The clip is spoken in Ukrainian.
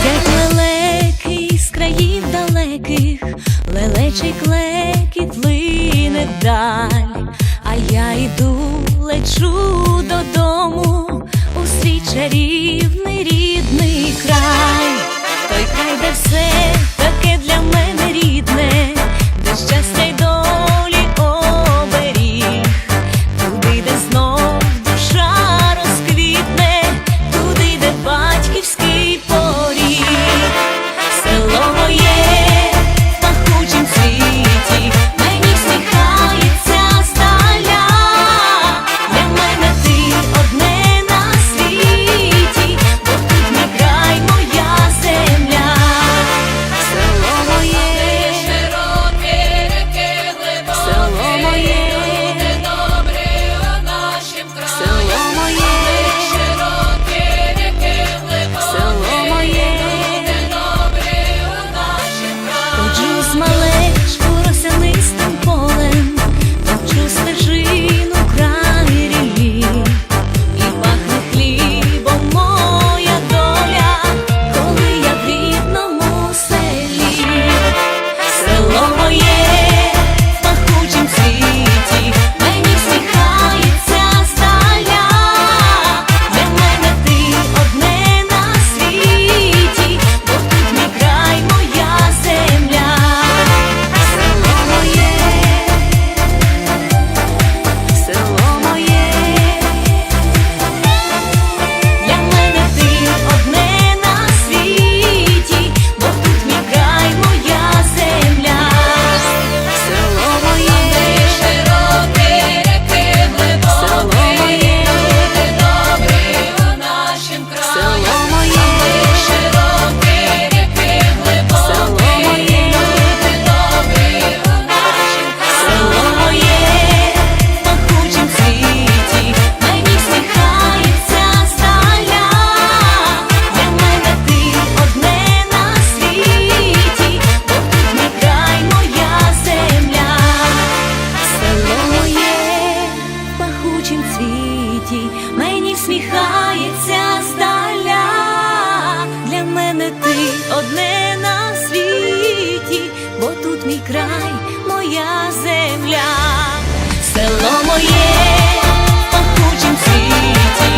Летять лелеки з країв далеких, лелечий клекіт лине вдаль, а я йду, лечу додому у свій чарівний рідний край. Той край, де все таке для мене рідне, де щастя й долі оберіг, туди, де знов душа розквітне, туди, де батьківський поріг. Село моє в пахучім світі, мені всміхається здаля. Для мене ти одне на світі, бо тут мій край, моя земля. Село моє, широке, реки глибокі, село моє, люди добрі у нашім краї. Село моє, широкі, реки глибокі, село моє, люди добрі у нашім краї. Ходжу з малечку росянистим полем, топчу стежину край ріллі, і пахне хлібом моя доля, коли я в рідному селі. Село моє в пахучім світі, мені всміхається здаля. Для мене ти одне на світі, бо тут мій край, моя земля. Село моє, село моє, для мене ти одне на світі, бо тут мій край, моя земля. Село моє, широкі реки глибокі, село моє, люди добрі у нашім краї. Село моє, широкі реки глибокі, село моє, люди добрі у нашім краї. Село моє в пахучім світі, мені всміхається здаля. Для мене ти одне на світі, бо тут мій край, моя земля. Село моє в пахучім світі, мені всміхається здаля. Для мене ти одне на світі, бо тут мій край, моя земля. Село моє в пахучім світі.